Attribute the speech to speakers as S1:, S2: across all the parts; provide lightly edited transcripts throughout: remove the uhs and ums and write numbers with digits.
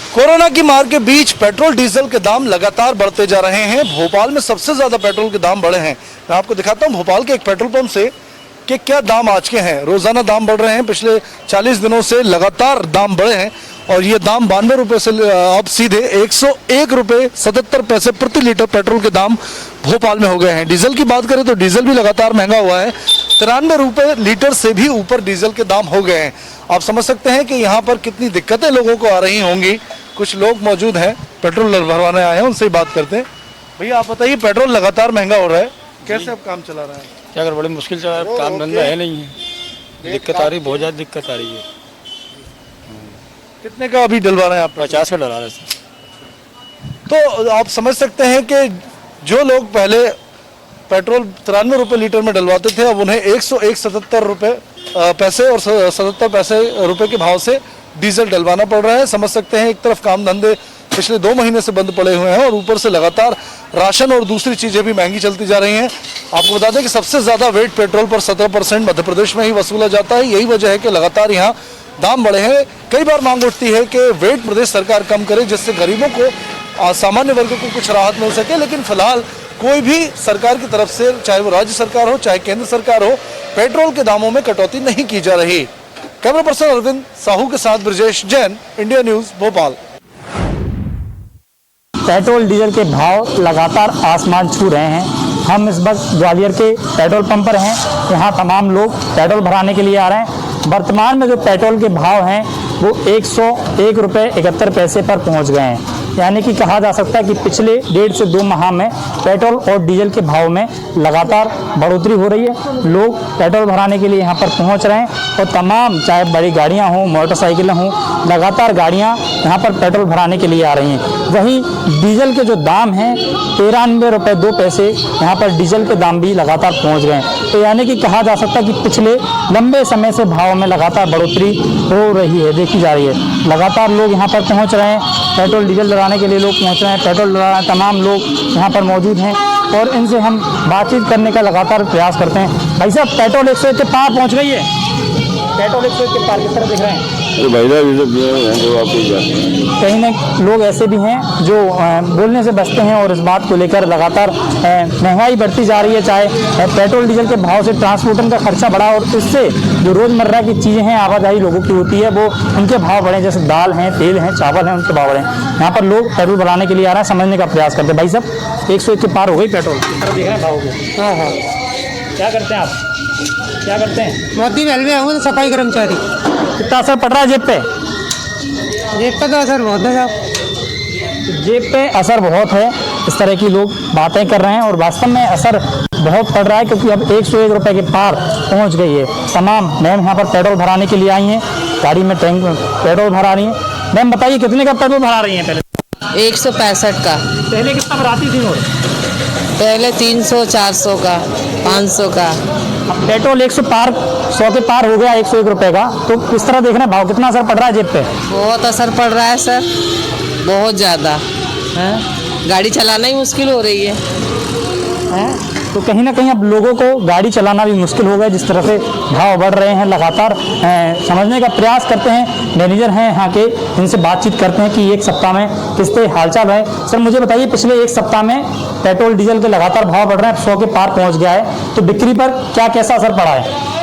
S1: Corona की मार के बीच पेट्रोल डीजल के दाम लगातार बढ़ते जा रहे हैं। भोपाल में सबसे ज्यादा पेट्रोल के दाम बढ़े हैं। मैं आपको दिखाता हूं भोपाल के एक पेट्रोल पंप से कि क्या दाम आज के हैं। रोजाना दाम बढ़ रहे हैं, पिछले 40 दिनों से लगातार दाम बढ़े हैं और ये दाम 92 रुपए से अब सीधे 101 रुपए 77 पैसे प्रति लीटर पेट्रोल के दाम भोपाल में हो गए हैं। डीजल की बात करें तो डीजल भी लगातार महंगा हुआ है। 93 रुपए लीटर से भी ऊपर डीजल के दाम हो गए हैं। आप समझ सकते हैं कि यहाँ पर कितनी दिक्कतें लोगों को आ रही होंगी। कुछ लोग मौजूद हैं, पेट्रोल भरवाने आए हैं, उनसे ही बात करते हैं। भैया आप बताइए, पेट्रोल लगातार महंगा हो रहा है, कैसे अब काम चला रहा है?
S2: क्या कर, बड़ी मुश्किल चला रहा है, काम धंधा है नहीं है, दिक्कत आ रही, बहुत ज़्यादा दिक्कत आ रही है।
S1: कितने का अभी डलवा रहे हैं आप?
S2: 50 का डला रहे सर।
S1: तो आप समझ सकते हैं कि जो लोग पहले पेट्रोल 93 रुपए लीटर में डलवाते थे, अब उन्हें 177 रुपए पैसे और 77 पैसे रुपए के भाव से डीजल डलवाना पड़ रहा है। समझ सकते हैं, एक तरफ काम धंधे पिछले 2 महीने से बंद पड़े हुए हैं और ऊपर से लगातार राशन और दूसरी चीजें भी महंगी चलती जा रही हैं। आपको बता दें कि सबसे ज्यादा वेट पेट्रोल पर 17% मध्य प्रदेश में ही वसूला जाता है। यही वजह है कि लगातार यहाँ दाम बढ़े हैं। कई बार मांग उठती है कि वेट प्रदेश सरकार कम करे, जिससे गरीबों को, सामान्य वर्ग को कुछ राहत मिल सके, लेकिन फिलहाल कोई भी सरकार की तरफ से, चाहे वो राज्य सरकार हो चाहे केंद्र सरकार हो, पेट्रोल के दामों में कटौती नहीं की जा रही। कैमरा पर्सन अरविंद साहू के साथ Brajesh Jain, India news Bhopal.
S3: Petrol diesel के भाव लगातार आसमान छू रहे हैं। हम इस वक्त ग्वालियर के पेट्रोल पंप पर हैं। यहाँ तमाम लोग पेट्रोल भराने के लिए आ रहे हैं। वर्तमान में जो पेट्रोल के भाव हैं वो 101 रुपये 71 पैसे पर पहुँच गए हैं। यानी कि कहा जा सकता है कि पिछले 1.5 से 2 माह में पेट्रोल और डीजल के भाव में लगातार बढ़ोतरी हो रही है। लोग पेट्रोल भराने के लिए यहाँ पर पहुँच रहे हैं और तमाम, चाहे बड़ी गाड़ियाँ हों, मोटरसाइकिलें हों, लगातार गाड़ियाँ यहाँ पर पेट्रोल भराने के लिए आ रही हैं। वहीं डीजल के जो दाम हैं 93 रुपये 2 पैसे यहाँ पर डीजल के दाम भी लगातार पहुँच गए हैं। तो यानी कि कहा जा सकता है कि पिछले लंबे समय से भाव में लगातार बढ़ोतरी हो रही है, देखी जा रही है। लगातार लोग यहाँ पर पहुँच रहे हैं, पेट्रोल डीजल डलाने के लिए लोग पहुँच रहे हैं, पेट्रोल डला रहे हैं। तमाम लोग यहाँ पर मौजूद हैं और इनसे हम बातचीत करने का लगातार प्रयास करते हैं। भाई साहब, पेट्रोल 101 के पार पहुँच गई है। पेट्रोल 101 के पार किस तरह दिख रहे हैं? कहीं ना लोग ऐसे भी हैं जो बोलने से बचते हैं और इस बात को लेकर लगातार महंगाई बढ़ती जा रही है। चाहे पेट्रोल डीजल के भाव से ट्रांसपोर्टेशन का खर्चा बढ़ा और इससे जो रोज़मर्रा की चीज़ें हैं, आवाजाही लोगों की होती है, वो उनके भाव बढ़े। जैसे दाल हैं, तेल हैं, चावल हैं, उनके भाव बढ़े। यहाँ पर लोग पेट्रोल भराने के लिए आ रहे हैं, समझने का प्रयास करते हैं। भाई साहब, 101 के पार हो गई पेट्रोल, देख रहे हैं भाव को? हाँ हाँ। क्या करते हैं आप? क्या करते हैं?
S4: मोदी महल में हूँ, सफाई कर्मचारी।
S3: कितना असर पड़ रहा है जेब पे?
S4: जेब पे तो असर बहुत है साहब।
S3: जेब पे असर बहुत है, इस तरह की लोग बातें कर रहे हैं और वास्तव में असर बहुत पड़ रहा है, क्योंकि अब 101 रुपये के पार पहुंच गई है। तमाम मैम यहाँ पर पेट्रोल भराने के लिए आई हैं, गाड़ी में टैंक पेट्रोल भरा रही हैं। मैम बताइए, कितने का पेट्रोल भरा रही हैं? पहले
S5: 165 का।
S3: पहले कितना भराती थी?
S5: पहले 300, 400 का, 500 का।
S3: अब पेट्रोल 100 के पार हो गया, 101 रुपये का। तो किस तरह देख रहे हैं भाव, कितना असर पड़ रहा है जेब पे?
S5: बहुत असर पड़ रहा है सर, बहुत ज़्यादा है। गाड़ी चलाना ही मुश्किल हो रही है।
S3: तो कहीं ना कहीं अब लोगों को गाड़ी चलाना भी मुश्किल हो गया, जिस तरह से भाव बढ़ रहे हैं। लगातार समझने का प्रयास करते हैं, मैनेजर हैं यहाँ के, इनसे बातचीत करते हैं कि एक सप्ताह में किस तरह हालचाल है। सर मुझे बताइए, पिछले एक सप्ताह में पेट्रोल डीजल के लगातार भाव बढ़ रहे हैं, 100 के पार पहुँच गया है, तो बिक्री पर क्या कैसा असर पड़ा है?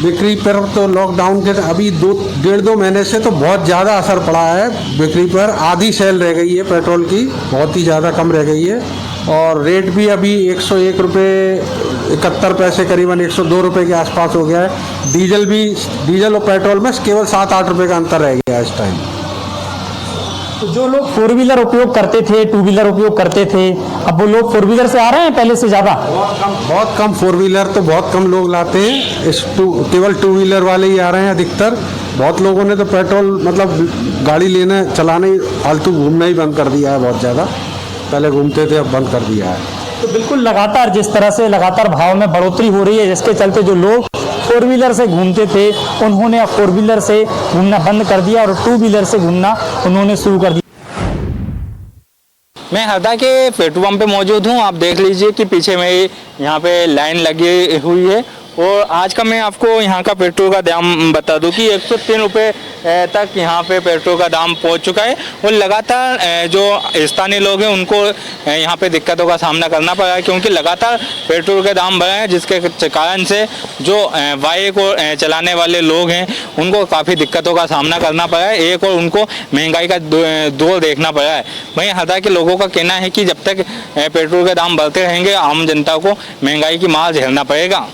S6: बिक्री पर तो लॉकडाउन के अभी 1.5-2 महीने से तो बहुत ज़्यादा असर पड़ा है। बिक्री पर आधी सेल रह गई है पेट्रोल की, बहुत ही ज़्यादा कम रह गई है। और रेट भी अभी 101 रुपये 71 पैसे, करीबन 102 रुपये के आसपास हो गया है। डीजल और पेट्रोल में केवल 7-8 रुपये का अंतर रह गया है इस टाइम।
S3: तो जो लोग 4 व्हीलर उपयोग करते थे, 2 व्हीलर उपयोग करते थे, अब वो लोग 4 व्हीलर से आ रहे हैं पहले से ज़्यादा?
S6: बहुत कम 4 व्हीलर तो बहुत कम लोग लाते हैं। केवल 2 व्हीलर वाले ही आ रहे हैं अधिकतर। बहुत लोगों ने तो पेट्रोल मतलब गाड़ी लेने चलाने फालतू घूमना ही बंद कर दिया है। बहुत ज़्यादा पहले घूमते थे, अब बंद कर दिया है।
S3: तो बिल्कुल लगातार जिस तरह से लगातार भाव में बढ़ोतरी हो रही है, जिसके चलते जो लोग 4 व्हीलर से घूमते थे, उन्होंने अब 4 व्हीलर से घूमना बंद कर दिया और 2 व्हीलर से घूमना उन्होंने शुरू कर दिया।
S2: मैं हरदा के पेट्रोल पंप पे मौजूद हूँ। आप देख लीजिए कि पीछे में यहाँ पे लाइन लगी हुई है और आज का मैं आपको यहाँ का पेट्रोल का दाम बता दूं कि 103 रुपये तक यहाँ पे पेट्रोल का दाम पहुँच चुका है। और लगातार जो स्थानीय लोग हैं उनको यहाँ पे दिक्कतों का सामना करना पड़ा है, क्योंकि लगातार पेट्रोल के दाम बढ़े हैं, जिसके कारण से जो बाइक को चलाने वाले लोग हैं उनको काफ़ी दिक्कतों का सामना करना पड़ा है। एक और उनको महंगाई का दौर देखना पड़ा है। वहीं हालांकि लोगों का कहना है कि जब तक पेट्रोल के दाम बढ़ते रहेंगे आम जनता को महंगाई की मार झेलना पड़ेगा।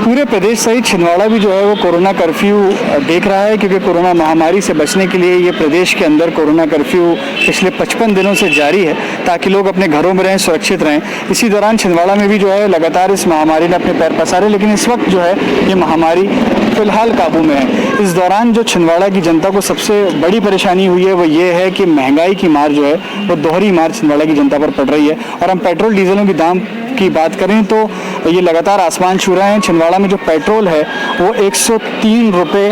S7: पूरे प्रदेश सहित छिंदवाड़ा भी जो है वो कोरोना कर्फ्यू देख रहा है, क्योंकि कोरोना महामारी से बचने के लिए ये प्रदेश के अंदर कोरोना कर्फ्यू पिछले 55 दिनों से जारी है, ताकि लोग अपने घरों में रहें, सुरक्षित रहें। इसी दौरान छिंदवाड़ा में भी जो है लगातार इस महामारी ने अपने पैर पसारे, लेकिन इस वक्त जो है ये महामारी फिलहाल काबू में है। इस दौरान जो छिंदवाड़ा की जनता को सबसे बड़ी परेशानी हुई है वो ये है कि महंगाई की मार जो है वो दोहरी मार छिंदवाड़ा की जनता पर पड़ रही है। और हम पेट्रोल डीजलों की दाम की बात करें तो ये लगातार आसमान छू रहे हैं। छिंदवाड़ा में जो पेट्रोल है वो 103 रुपये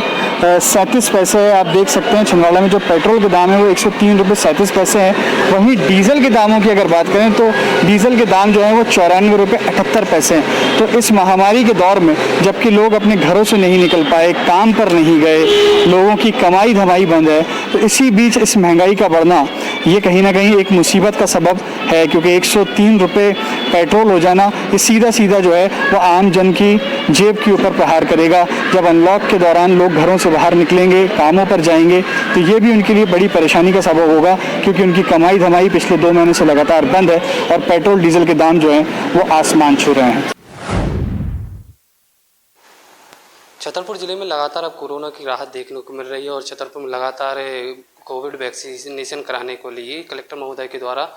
S7: 37 पैसे है। आप देख सकते हैं छिंदवाड़ा में जो पेट्रोल के दाम है वो 103 रुपये 37 पैसे हैं। वहीं डीजल के दामों की अगर बात करें तो डीजल के दाम जो है वो 94 रुपये 78 पैसे हैं। तो इस महामारी के दौर में जबकि लोग अपने घरों से नहीं निकल पाए, काम पर नहीं गए, लोगों की कमाई धमाई बंद है, तो इसी बीच इस महंगाई का बढ़ना ये कहीं ना कहीं एक मुसीबत का सबब है, क्योंकि 103 रुपये पेट्रोल हो जाना ये सीधा सीधा जो है वो आम जन की जेब के ऊपर प्रहार करेगा। जब अनलॉक के दौरान लोग घरों से बाहर निकलेंगे, कामों पर जाएंगे, तो ये भी उनके लिए बड़ी परेशानी का सबब होगा, क्योंकि उनकी कमाई धमाई पिछले 2 महीने से लगातार बंद है और पेट्रोल डीजल के दाम जो हैं वो आसमान छू रहे हैं।
S8: छतरपुर ज़िले में लगातार अब कोरोना की राहत देखने को मिल रही है और छतरपुर में लगातार कोविड वैक्सीनेशन कराने को लिए कलेक्टर महोदय के द्वारा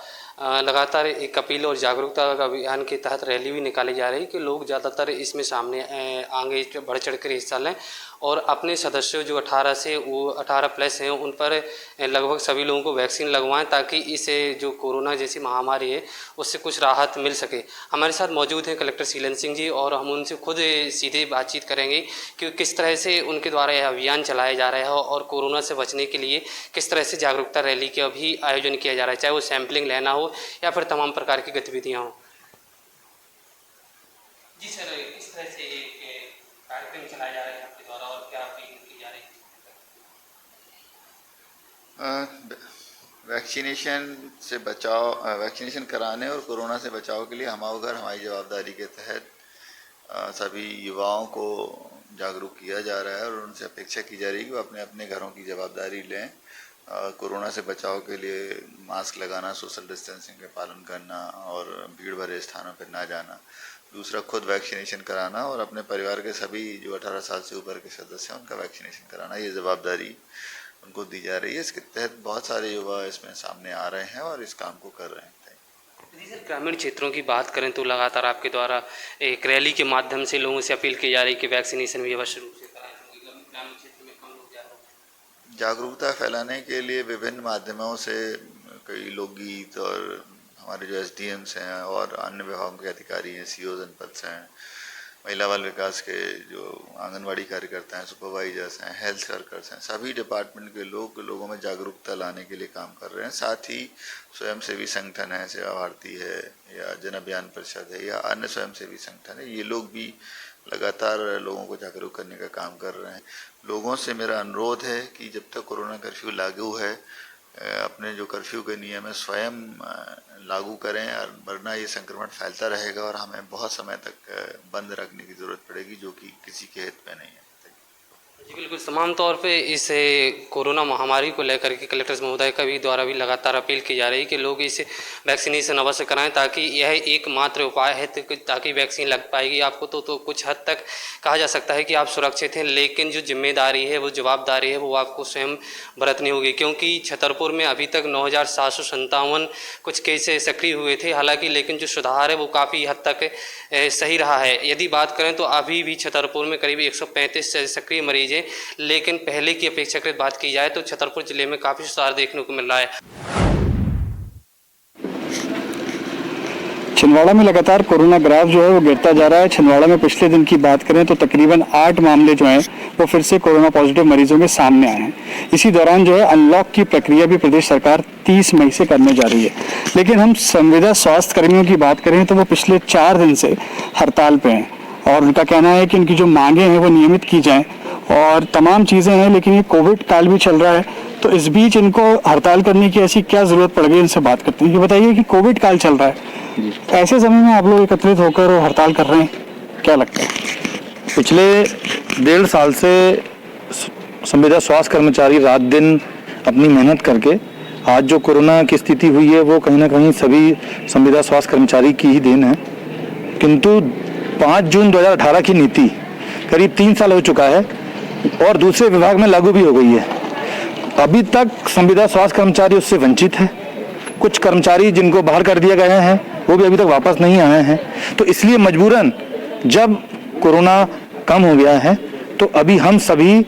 S8: लगातार एक अपील और जागरूकता अभियान के तहत रैली भी निकाली जा रही है कि लोग ज़्यादातर इसमें सामने आगे बढ़ चढ़ कर हिस्सा लें और अपने सदस्यों जो 18 प्लस हैं उन पर लगभग सभी लोगों को वैक्सीन लगवाएं, ताकि इसे जो कोरोना जैसी महामारी है उससे कुछ राहत मिल सके। हमारे साथ मौजूद हैं कलेक्टर शीलन सिंह जी और हम उनसे खुद सीधे बातचीत करेंगे कि किस तरह से उनके द्वारा यह अभियान चलाया जा रहा है और कोरोना से बचने के लिए किस तरह से जागरूकता रैली का भी आयोजन किया जा रहा है, चाहे वो सैंपलिंग लेना हो या फिर तमाम प्रकार की गतिविधियाँ हों। जी सर, किस तरह से कार्यक्रम चलाया जा रहा है आपके द्वारा और क्या अपील की जा रही है?
S9: वैक्सीनेशन से बचाव, वैक्सीनेशन कराने और कोरोना से बचाव के लिए हमारा घर हमारी जवाबदारी के तहत सभी युवाओं को जागरूक किया जा रहा है और उनसे अपेक्षा की जा रही है कि वो अपने अपने घरों की जवाबदारी लें। कोरोना से बचाव के लिए मास्क लगाना, सोशल डिस्टेंसिंग का पालन करना और भीड़ भरे स्थानों पर ना जाना। दूसरा, खुद वैक्सीनेशन कराना और अपने परिवार के सभी जो 18 साल से ऊपर के सदस्य हैं उनका वैक्सीनेशन कराना, ये जवाबदारी उनको दी जा रही है। इसके तहत बहुत सारे युवा इसमें सामने आ रहे हैं और इस काम को कर रहे हैं।
S8: सर, ग्रामीण क्षेत्रों की बात करें तो लगातार आपके द्वारा एक रैली के माध्यम से लोगों से अपील की जा रही है कि वैक्सीनेशन भी अवश्य रूप से कराएं, क्योंकि ग्रामीण क्षेत्र में कम लोग
S9: जागरूकता फैलाने के लिए विभिन्न माध्यमों से कई लोकगीत और हमारे जो SDMs हैं और अन्य विभागों के अधिकारी हैं, CO जनपद से हैं, महिला बाल विकास के जो आंगनवाड़ी कार्यकर्ता हैं, सुपरवाइजर्स हैं, हेल्थ वर्कर्स हैं, सभी डिपार्टमेंट के लोगों में जागरूकता लाने के लिए काम कर रहे हैं। साथ ही स्वयंसेवी संगठन है, सेवा भारती है या जन अभियान परिषद है या अन्य स्वयंसेवी संगठन है, ये लोग भी लगातार लोगों को जागरूक करने का काम कर रहे हैं। लोगों से मेरा अनुरोध है कि जब तक कोरोना कर्फ्यू लागू है अपने जो कर्फ्यू के नियम है स्वयं लागू करें, वरना ये संक्रमण फैलता रहेगा और हमें बहुत समय तक बंद रखने की ज़रूरत पड़ेगी, जो कि किसी के हित में नहीं है।
S8: जी बिल्कुल, तमाम तौर पे इस कोरोना महामारी को लेकर के कलेक्टर महोदय का भी द्वारा भी लगातार अपील की जा रही है कि लोग इसे वैक्सीनेशन अवश्य कराएं, ताकि यह एकमात्र उपाय है ताकि वैक्सीन लग पाएगी आपको तो कुछ हद तक कहा जा सकता है कि आप सुरक्षित हैं, लेकिन जो जिम्मेदारी है वो जवाबदारी है वो आपको स्वयं बरतनी होगी, क्योंकि छतरपुर में अभी तक 9,757 कुछ केस सक्रिय हुए थे हालांकि, लेकिन जो सुधार है वो काफ़ी हद तक सही रहा है। यदि बात करें तो अभी भी छतरपुर में करीब 135 सक्रिय मरीज हैं, लेकिन पहले की अपेक्षाकृत बात की जाए तो छतरपुर जिले में काफ़ी सुधार देखने को मिल रहा है।
S7: छिंदवाड़ा में लगातार कोरोना ग्राफ जो है वो गिरता जा रहा है। छिंदवाड़ा में पिछले दिन की बात करें तो तकरीबन 8 मामले जो हैं वो फिर से कोरोना पॉजिटिव मरीजों के सामने आए हैं। इसी दौरान जो है अनलॉक की प्रक्रिया भी प्रदेश सरकार 30 मई से करने जा रही है। लेकिन हम संविदा स्वास्थ्य कर्मियों की बात करें तो वो पिछले 4 दिन से हड़ताल पे हैं और उनका कहना है कि उनकी जो मांगे हैं वो नियमित की जाएं और तमाम चीज़ें हैं। लेकिन ये कोविड काल भी चल रहा है, तो इस बीच इनको हड़ताल करने की ऐसी क्या ज़रूरत पड़ गई, इनसे बात करते हैं। ये बताइए कि कोविड काल चल रहा है, ऐसे समय में आप लोग एकत्रित होकर हड़ताल कर रहे हैं, क्या लगता है?
S10: पिछले 1.5 साल से संविदा स्वास्थ्य कर्मचारी रात दिन अपनी मेहनत करके आज जो कोरोना की स्थिति हुई है वो कहीं ना कहीं सभी संविदा स्वास्थ्य कर्मचारी की ही देन है। किंतु 5 जून 2018 की नीति करीब 3 साल हो चुका है और दूसरे विभाग में लागू भी हो गई है। अभी तक संविदा स्वास्थ्य कर्मचारी उससे वंचित है। कुछ कर्मचारी जिनको बाहर कर दिया गया है वो भी अभी तक वापस नहीं आए हैं। तो इसलिए मजबूरन जब कोरोना कम हो गया है तो अभी हम सभी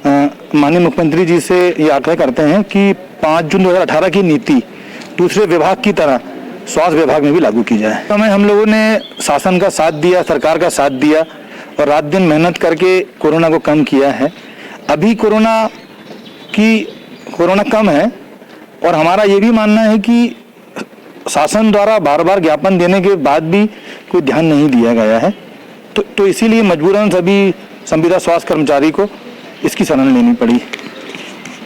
S10: माननीय मुख्यमंत्री जी से ये आग्रह करते हैं कि 5 जून 2018 की नीति दूसरे विभाग की तरह स्वास्थ्य विभाग में भी लागू की जाए। हमें हम लोगों ने शासन का साथ दिया, सरकार का साथ दिया और रात दिन मेहनत करके कोरोना को कम किया है। अभी कोरोना कम है और हमारा ये भी मानना है कि शासन द्वारा बार बार ज्ञापन देने के बाद भी कोई ध्यान नहीं दिया गया है। तो इसीलिए मजबूरन सभी संविदा स्वास्थ्य कर्मचारी को इसकी शरण लेनी पड़ी।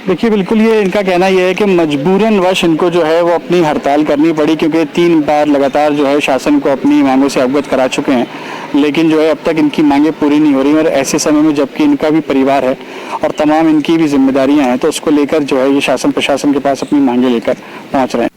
S7: देखिए, बिल्कुल ये इनका कहना यह है कि मजबूरन वश इनको जो है वो अपनी हड़ताल करनी पड़ी, क्योंकि 3 बार लगातार जो है शासन को अपनी मांगों से अवगत करा चुके हैं, लेकिन जो है अब तक इनकी मांगें पूरी नहीं हो रही। और ऐसे समय में जबकि इनका भी परिवार है और तमाम इनकी भी जिम्मेदारियां हैं, तो उसको लेकर जो है ये शासन प्रशासन के पास अपनी मांगें लेकर पहुंच रहे हैं।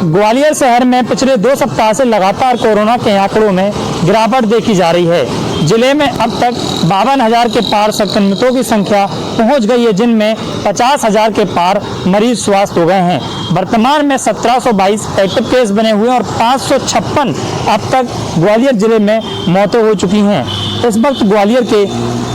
S3: ग्वालियर शहर में पिछले 2 सप्ताह से लगातार कोरोना के आंकड़ों में गिरावट देखी जा रही है। जिले में अब तक 52,000 के पार संक्रमितों की संख्या पहुंच गई है, जिनमें 50,000 के पार मरीज स्वस्थ हो गए हैं। वर्तमान में 1722 एक्टिव केस बने हुए हैं और 556 अब तक ग्वालियर जिले में मौतें हो चुकी हैं। इस वक्त ग्वालियर के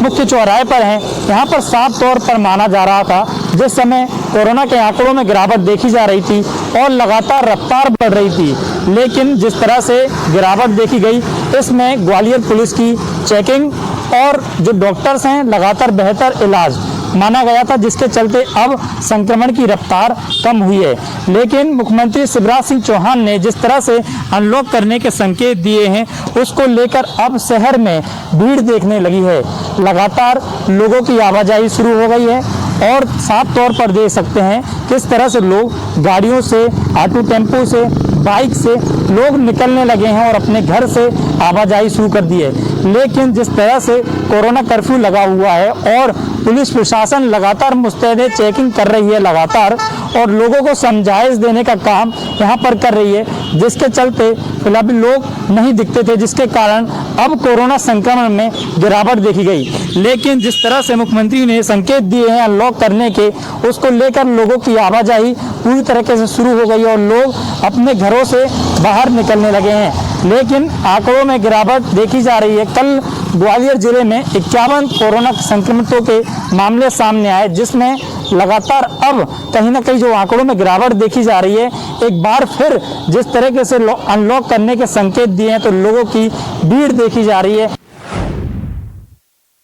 S3: मुख्य चौराहे पर हैं। यहाँ पर साफ तौर पर माना जा रहा था जिस समय कोरोना के आंकड़ों में गिरावट देखी जा रही थी और लगातार रफ्तार बढ़ रही थी, लेकिन जिस तरह से गिरावट देखी गई इसमें ग्वालियर पुलिस की चेकिंग और जो डॉक्टर्स हैं लगातार बेहतर इलाज माना गया था, जिसके चलते अब संक्रमण की रफ्तार कम हुई है। लेकिन मुख्यमंत्री शिवराज सिंह चौहान ने जिस तरह से अनलॉक करने के संकेत दिए हैं उसको लेकर अब शहर में भीड़ देखने लगी है। लगातार लोगों की आवाजाही शुरू हो गई है और साफ तौर पर देख सकते हैं किस तरह से लोग गाड़ियों से, ऑटो टेम्पो से, बाइक से लोग निकलने लगे हैं और अपने घर से आवाजाही शुरू कर दी है। लेकिन जिस तरह से कोरोना कर्फ्यू लगा हुआ है और पुलिस प्रशासन लगातार मुस्तैद चेकिंग कर रही है लगातार और लोगों को समझाइश देने का काम यहाँ पर कर रही है, जिसके चलते फिलहाल लोग नहीं दिखते थे, जिसके कारण अब कोरोना संक्रमण में गिरावट देखी गई। लेकिन जिस तरह से मुख्यमंत्री ने संकेत दिए हैं अनलॉक करने के, उसको लेकर लोगों की आवाजाही पूरी तरीके से शुरू हो गई और लोग अपने घरों से बाहर निकलने लगे हैं। लेकिन आंकड़ों में गिरावट देखी जा रही है। कल ग्वालियर जिले में 51 कोरोना संक्रमितों के मामले सामने आए, जिसमें लगातार अब कहीं ना कहीं जो आंकड़ों में गिरावट देखी जा रही है, एक बार फिर जिस तरीके से अनलॉक करने के संकेत दिए हैं तो लोगों की भीड़ देखी जा रही है।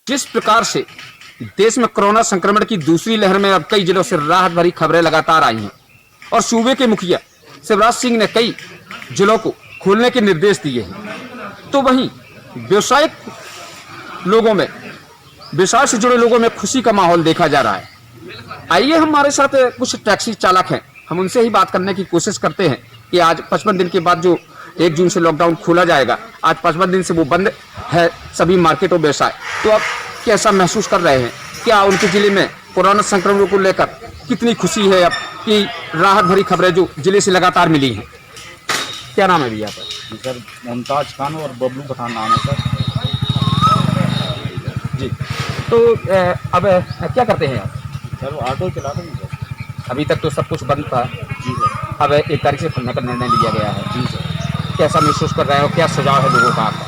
S11: जिस प्रकार से देश में कोरोना संक्रमण की दूसरी लहर में अब कई जिलों से राहत भरी खबरें लगातार आई हैं और सूबे के मुखिया शिवराज सिंह ने कई जिलों को खोलने के निर्देश दिए हैं, तो वहीं व्यवसायिक लोगों में, व्यवसाय से जुड़े लोगों में खुशी का माहौल देखा जा रहा है। आइए हमारे साथ कुछ टैक्सी चालक हैं, हम उनसे ही बात करने की कोशिश करते हैं कि आज 55 दिन के बाद जो 1 जून से लॉकडाउन खोला जाएगा, आज 55 दिन से वो बंद है सभी मार्केट और व्यवसाय, तो आप कैसा महसूस कर रहे हैं? क्या उनके जिले में कोरोना संक्रमण को लेकर कितनी खुशी है अब कि राहत भरी खबरें जो जिले से लगातार मिली हैं? क्या नाम है भैया आपका?
S12: सर मुमताज खान और बबलू पठान नाम है सर
S11: जी। तो अब क्या करते हैं आप?
S12: सर ऑटो चलाते हैं सर।
S11: अभी तक तो सब कुछ बंद था
S12: जी सर।
S11: अब 1 तारीख से खुलने का निर्णय लिया गया है।
S12: जी सर।
S11: कैसा महसूस कर रहे हो? क्या सुझाव है लोगों का आपका?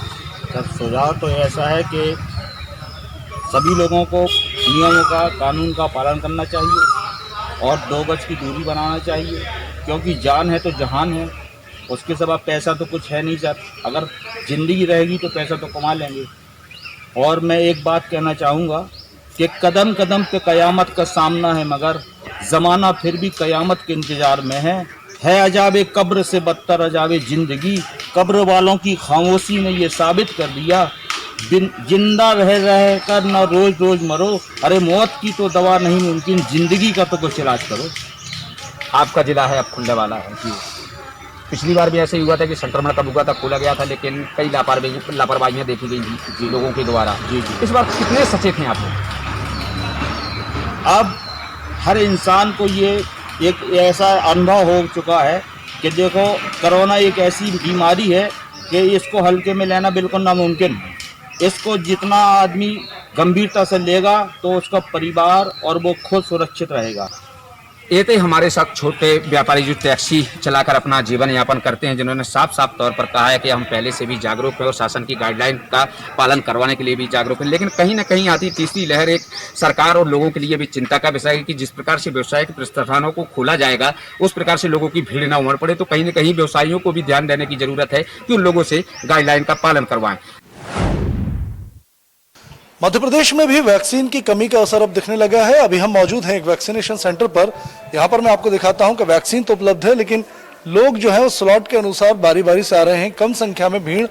S12: सर सुझाव तो ऐसा है कि सभी लोगों को नियमों का, कानून का पालन करना चाहिए और 2 गज की दूरी बनाना चाहिए, क्योंकि जान है तो जहान है। उसके सिवा पैसा तो कुछ है नहीं सर। अगर ज़िंदगी रहेगी तो पैसा तो कमा लेंगे। और मैं एक बात कहना चाहूँगा कि कदम कदम पे क़यामत का सामना है, मगर ज़माना फिर भी क़यामत के इंतज़ार में है अजाबे कब्र से बदतर अजाबे ज़िंदगी। कब्र वालों की खामोशी ने ये साबित कर दिया, जिंदा रह कर न रोज रोज मरो। अरे मौत की तो दवा नहीं मुमकिन, जिंदगी का तो कुछ इलाज करो।
S11: आपका जिला है अब खुलने वाला है जी। पिछली बार भी ऐसे ही हुआ था कि संक्रमण कब हुआ था, खोला गया था, लेकिन कई लापरवाहियाँ देखी गई जी लोगों के द्वारा। जी इस बार कितने सचेत हैं आप लोग?
S12: अब हर इंसान को ये एक ऐसा अनुभव हो चुका है कि देखो कोरोना एक ऐसी बीमारी है कि इसको हल्के में लेना बिल्कुल नामुमकिन है। इसको जितना आदमी गंभीरता से लेगा तो उसका परिवार और वो खुद सुरक्षित रहेगा।
S11: ये थे हमारे साथ छोटे व्यापारी जो टैक्सी चलाकर अपना जीवन यापन करते हैं, जिन्होंने साफ साफ तौर पर कहा है कि हम पहले से भी जागरूक हैं और शासन की गाइडलाइन का पालन करवाने के लिए भी जागरूक हैं। लेकिन कहीं ना कहीं आती तीसरी लहर एक सरकार और लोगों के लिए भी चिंता का विषय है कि जिस प्रकार से व्यवसायिक प्रतिष्ठानों को खोला जाएगा उस प्रकार से लोगों की भीड़ न उमड़ पड़े। तो कहीं ना कहीं व्यवसायियों को भी ध्यान देने की जरूरत है कि उन लोगों से गाइडलाइन का पालन करवाएं।
S1: मध्य प्रदेश में भी वैक्सीन की कमी का असर अब दिखने लगा है। अभी हम मौजूद हैं एक वैक्सीनेशन सेंटर पर। यहाँ पर मैं आपको दिखाता हूँ कि वैक्सीन तो उपलब्ध है, लेकिन लोग जो है वो स्लॉट के अनुसार बारी बारी से आ रहे हैं। कम संख्या में भीड़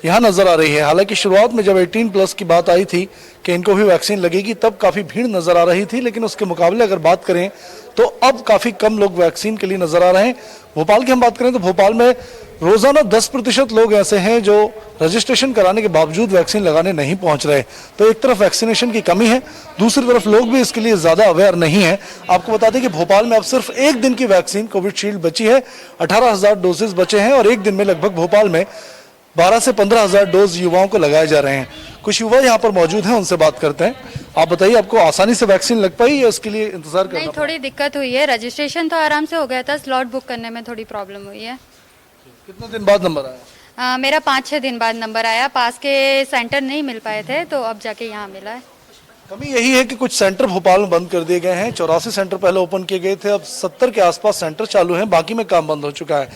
S1: यहाँ नजर आ रही है। हालांकि शुरुआत में जब 18+ की बात आई थी कि इनको भी वैक्सीन लगेगी, तब काफी भीड़ नजर आ रही थी, लेकिन उसके मुकाबले अगर बात करें तो अब काफी कम लोग वैक्सीन के लिए नजर आ रहे हैं। भोपाल की हम बात करें तो भोपाल में रोजाना 10% लोग ऐसे हैं जो रजिस्ट्रेशन कराने के बावजूद वैक्सीन लगाने नहीं पहुंच रहे। तो एक तरफ वैक्सीनेशन की कमी है, दूसरी तरफ लोग भी इसके लिए ज्यादा अवेयर नहीं है। आपको बता दें कि भोपाल में अब सिर्फ एक दिन की वैक्सीन कोविशील्ड बची है। 18,000 डोजेज बचे हैं और एक दिन में लगभग भोपाल में 12 से 15,000 डोज युवाओं को लगाए जा रहे हैं। कुछ युवा यहाँ पर मौजूद हैं, उनसे बात करते हैं। आप बताइए, आपको आसानी से वैक्सीन लग पाई या इसके लिए इंतजार करना?
S13: नहीं, थोड़ी दिक्कत हुई है। रजिस्ट्रेशन तो आराम से हो गया था, स्लॉट बुक करने में थोड़ी प्रॉब्लम हुई है।
S1: कितने दिन बाद नंबर आया?
S13: मेरा 5-6 दिन बाद नंबर आया। पास के सेंटर नहीं मिल पाए थे तो अब जाके यहाँ मिला है।
S1: कमी यही है कि कुछ सेंटर भोपाल में बंद कर दिए गए हैं। 84 सेंटर पहले ओपन किए गए थे, अब 70 के आसपास सेंटर चालू हैं, बाकी में काम बंद हो चुका है।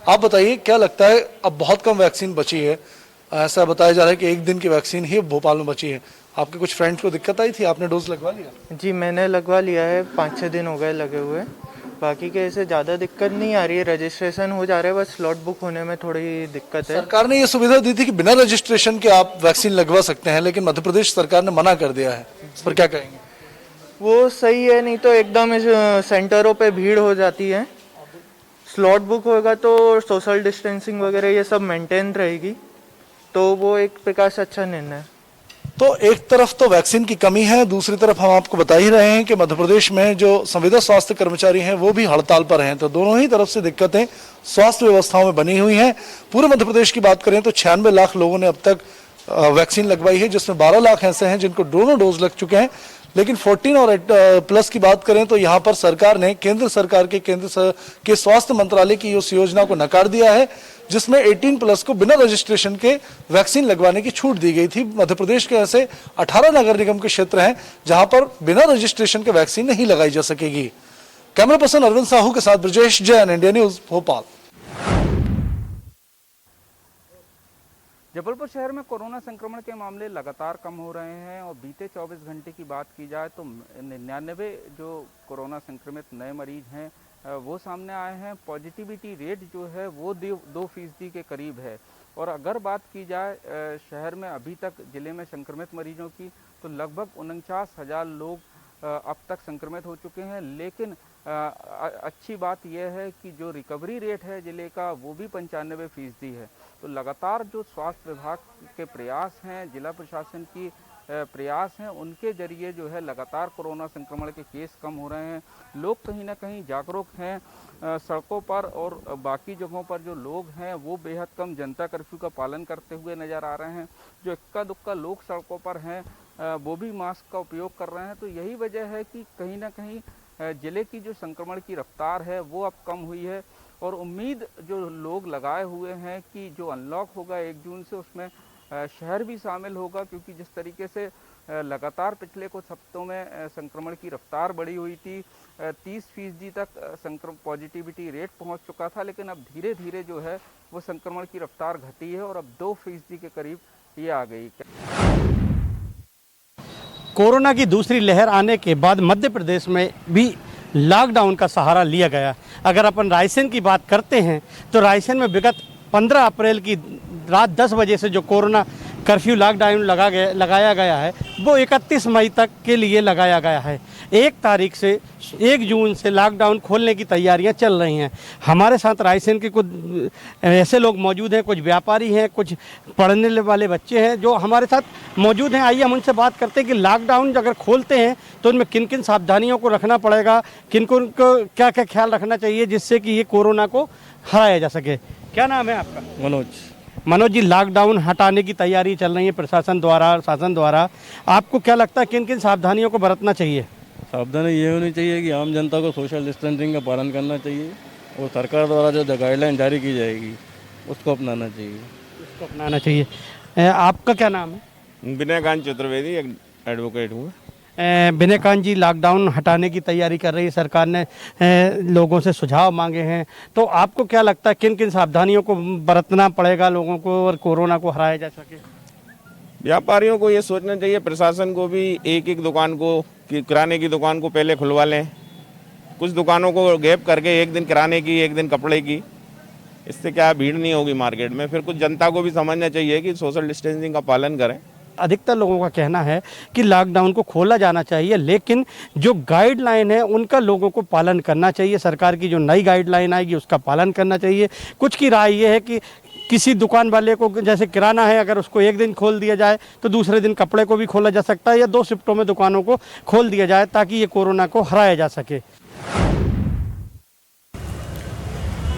S1: आप बताइए, क्या लगता है, अब बहुत कम वैक्सीन बची है, ऐसा बताया जा रहा है कि एक दिन की वैक्सीन ही भोपाल में बची है। आपके कुछ फ्रेंड्स को दिक्कत आई थी, आपने डोज लगवा लिया?
S14: जी मैंने लगवा लिया है, 5-6 दिन हो गए लगे हुए। बाकी के ऐसे ज़्यादा दिक्कत नहीं आ रही है, रजिस्ट्रेशन हो जा रहा है, बस स्लॉट बुक होने में थोड़ी दिक्कत है।
S1: सरकार ने ये सुविधा दी थी कि बिना रजिस्ट्रेशन के आप वैक्सीन लगवा सकते हैं, लेकिन मध्य प्रदेश सरकार ने मना कर दिया है। इस पर क्या कहेंगे?
S14: वो सही है, नहीं तो एकदम इस सेंटरों पे भीड़ हो जाती है। स्लॉट बुक होगा तो सोशल डिस्टेंसिंग वगैरह ये सब मेंटेन रहेगी, तो वो एक प्रकार से अच्छा निर्णय है।
S1: तो एक तरफ तो वैक्सीन की कमी है, दूसरी तरफ हम आपको बता ही रहे हैं कि मध्य प्रदेश में जो संविदा स्वास्थ्य कर्मचारी हैं वो भी हड़ताल पर हैं। तो दोनों ही तरफ से दिक्कतें स्वास्थ्य व्यवस्थाओं में बनी हुई हैं। पूरे मध्य प्रदेश की बात करें तो 96 लाख लोगों ने अब तक वैक्सीन लगवाई है, जिसमें 12 लाख ऐसे हैं जिनको दोनों डोज लग चुके हैं। लेकिन 14 और प्लस की बात करें तो यहाँ पर सरकार ने केंद्र सरकार के स्वास्थ्य मंत्रालय की उस योजना को नकार दिया है, जिसमें 18+ को बिना रजिस्ट्रेशन के वैक्सीन लगवाने की छूट दी गई थी। मध्य प्रदेश के ऐसे 18 नगर निगम के क्षेत्र हैं जहां पर बिना रजिस्ट्रेशन के वैक्सीन नहीं लगाई जा सकेगी। कैमरा पर्सन अरविंद साहू के साथ ब्रजेश जैन, इंडिया न्यूज, भोपाल।
S15: जबलपुर शहर में कोरोना संक्रमण के मामले लगातार कम हो रहे हैं और बीते 24 घंटे की बात की जाए तो 99 जो कोरोना संक्रमित नए मरीज हैं वो सामने आए हैं। पॉजिटिविटी रेट जो है वो 2% के करीब है। और अगर बात की जाए शहर में अभी तक जिले में संक्रमित मरीजों की, तो लगभग 49,000 लोग अब तक संक्रमित हो चुके हैं। लेकिन अच्छी बात यह है कि जो रिकवरी रेट है जिले का वो भी 95% है। तो लगातार जो स्वास्थ्य विभाग के प्रयास हैं, जिला प्रशासन की प्रयास हैं, उनके जरिए जो है लगातार कोरोना संक्रमण के केस कम हो रहे हैं। लोग कहीं ना कहीं जागरूक हैं। सड़कों पर और बाकी जगहों पर जो लोग हैं वो बेहद कम जनता कर्फ्यू का पालन करते हुए नज़र आ रहे हैं। जो इक्का दुक्का लोग सड़कों पर हैं वो भी मास्क का उपयोग कर रहे हैं। तो यही वजह है कि कहीं ना कहीं जिले की जो संक्रमण की रफ्तार है वो अब कम हुई है। और उम्मीद जो लोग लगाए हुए हैं कि जो अनलॉक होगा 1 जून से, उसमें शहर भी शामिल होगा, क्योंकि जिस तरीके से लगातार पिछले कुछ हफ्तों में संक्रमण की रफ्तार बढ़ी हुई थी, 30% तक पॉजिटिविटी रेट पहुंच चुका था, लेकिन अब धीरे धीरे जो है वो संक्रमण की रफ्तार घटी है और अब 2% के करीब ये आ गई।
S16: कोरोना की दूसरी लहर आने के बाद मध्य प्रदेश में भी लॉकडाउन का सहारा लिया गया। अगर अपन रायसेन की बात करते हैं तो रायसेन में विगत 15 अप्रैल की रात 10 बजे से जो कोरोना कर्फ्यू लॉकडाउन लगाया गया है वो 31 मई तक के लिए लगाया गया है। 1 तारीख से 1 जून से लॉकडाउन खोलने की तैयारियां चल रही हैं। हमारे साथ रायसेन के कुछ ऐसे लोग मौजूद हैं, कुछ व्यापारी हैं, कुछ पढ़ने वाले बच्चे हैं जो हमारे साथ मौजूद हैं। आइए हम उनसे बात करते हैं कि लॉकडाउन अगर खोलते हैं तो उनमें किन किन सावधानियों को रखना पड़ेगा, किन को क्या क्या ख्याल रखना चाहिए जिससे कि ये कोरोना को हराया जा सके। क्या नाम है आपका? मनोज जी, लॉकडाउन हटाने की तैयारी चल रही है प्रशासन द्वारा, शासन द्वारा, आपको क्या लगता है किन किन सावधानियों को बरतना चाहिए?
S17: सावधानी ये होनी चाहिए कि आम जनता को सोशल डिस्टेंसिंग का पालन करना चाहिए और सरकार द्वारा जो गाइडलाइन जारी की जाएगी उसको अपनाना चाहिए।
S16: आपका क्या नाम है?
S18: विनयकांत चतुर्वेदी, एक एडवोकेट हूँ।
S16: विनयकांत जी, लॉकडाउन हटाने की तैयारी कर रही है सरकार ने, लोगों से सुझाव मांगे हैं, तो आपको क्या लगता है किन किन सावधानियों को बरतना पड़ेगा लोगों को और कोरोना को हराया जा सके?
S18: व्यापारियों को ये सोचना चाहिए, प्रशासन को भी, एक एक दुकान को, किराने की दुकान को पहले खुलवा लें, कुछ दुकानों को गैप करके, एक दिन किराने की, एक दिन कपड़े की, इससे क्या भीड़ नहीं होगी मार्केट में। फिर कुछ जनता को भी समझना चाहिए कि सोशल डिस्टेंसिंग का पालन करें।
S16: अधिकतर लोगों का कहना है कि लॉकडाउन को खोला जाना चाहिए, लेकिन जो गाइडलाइन है उनका लोगों को पालन करना चाहिए। सरकार की जो नई गाइडलाइन आएगी उसका पालन करना चाहिए। कुछ की राय ये है कि किसी दुकान वाले को, जैसे किराना है, अगर उसको एक दिन खोल दिया जाए तो दूसरे दिन कपड़े को भी खोला जा सकता है, या 2 शिफ्टों में दुकानों को खोल दिया जाए ताकि ये कोरोना को हराया जा सके।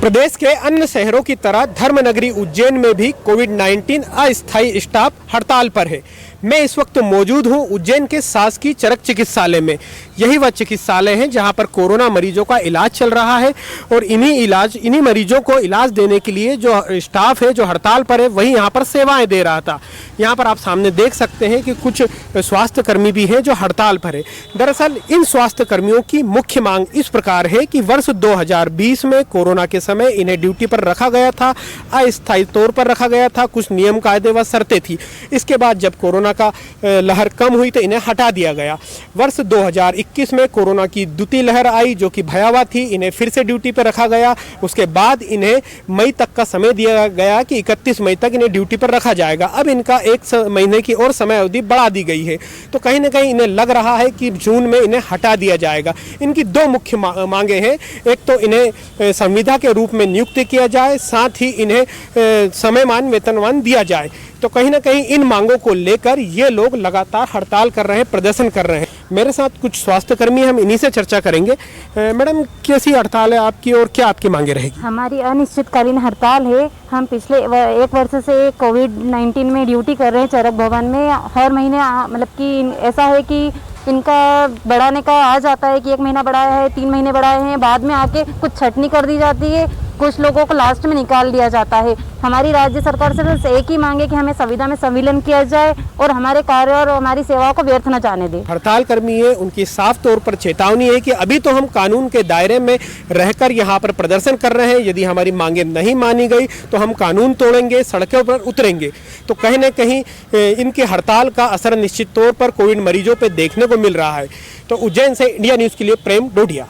S19: प्रदेश के अन्य शहरों की तरह धर्मनगरी उज्जैन में भी कोविड-19 अस्थायी स्टाफ हड़ताल पर है। मैं इस वक्त मौजूद हूं उज्जैन के शासकीय चरक चिकित्सालय में। यही वह चिकित्सालय है जहां पर कोरोना मरीजों का इलाज चल रहा है और इन्हीं मरीजों को इलाज देने के लिए जो स्टाफ है जो हड़ताल पर है वही यहां पर सेवाएं दे रहा था। यहां पर आप सामने देख सकते हैं कि कुछ स्वास्थ्य कर्मी भी हैं जो हड़ताल पर है। दरअसल इन स्वास्थ्य कर्मियों की मुख्य मांग इस प्रकार है कि वर्ष 2020 में कोरोना के समय इन्हें ड्यूटी पर रखा गया था, अस्थायी तौर पर रखा गया था, कुछ नियम कायदे व शर्तें थी। इसके बाद जब कोरोना का लहर कम हुई तो इन्हें हटा दिया गया। वर्ष 2021 में कोरोना की दूसरी लहर आई जो कि भयावह थी, इन्हें फिर से ड्यूटी पर रखा गया। उसके बाद इन्हें मई तक का समय दिया गया कि 31 मई तक इन्हें ड्यूटी पर रखा जाएगा। अब इनका 1 महीने की और समय अवधि बढ़ा दी गई है, तो कहीं ना कहीं इन्हें लग रहा है कि जून में इन्हें हटा दिया जाएगा। इनकी 2 मुख्य मांगे हैं। एक तो इन्हें संविदा के रूप में नियुक्त किया जाए, साथ ही इन्हें समयमान वेतनमान दिया जाए। तो कहीं ना कहीं इन मांगों को लेकर ये लोग लगातार हड़ताल कर रहे हैं, प्रदर्शन कर रहे हैं। मेरे साथ कुछ स्वास्थ्य कर्मी, हम इन्हीं से चर्चा करेंगे। मैडम, कैसी हड़ताल है आपकी और क्या आपकी मांगे रहेगी?
S20: हमारी अनिश्चितकालीन हड़ताल है। हम पिछले 1 वर्ष से कोविड-19 में ड्यूटी कर रहे हैं चरक भवन में। हर महीने मतलब कि ऐसा है कि इनका बढ़ाने का आ जाता है कि 1 महीना बढ़ाया है, 3 महीने बढ़ाए हैं, बाद में आके कुछ छटनी कर दी जाती है, कुछ लोगों को लास्ट में निकाल दिया जाता है। हमारी राज्य सरकार से बस एक ही मांग है कि हमें संविदा में संविलियन किया जाए और हमारे कार्य और हमारी सेवाओं को व्यर्थ न जाने दें।
S19: हड़ताल कर्मी है, उनकी साफ तौर पर चेतावनी है कि अभी तो हम कानून के दायरे में रहकर यहाँ पर प्रदर्शन कर रहे हैं, यदि हमारी मांगे नहीं मानी गई तो हम कानून तोड़ेंगे, सड़कों पर उतरेंगे। तो कहीं न कहीं इनकी हड़ताल का असर निश्चित तौर पर कोविड मरीजों पर देखने को मिल रहा है। तो उज्जैन से इंडिया न्यूज़ के लिए प्रेम डोडिया।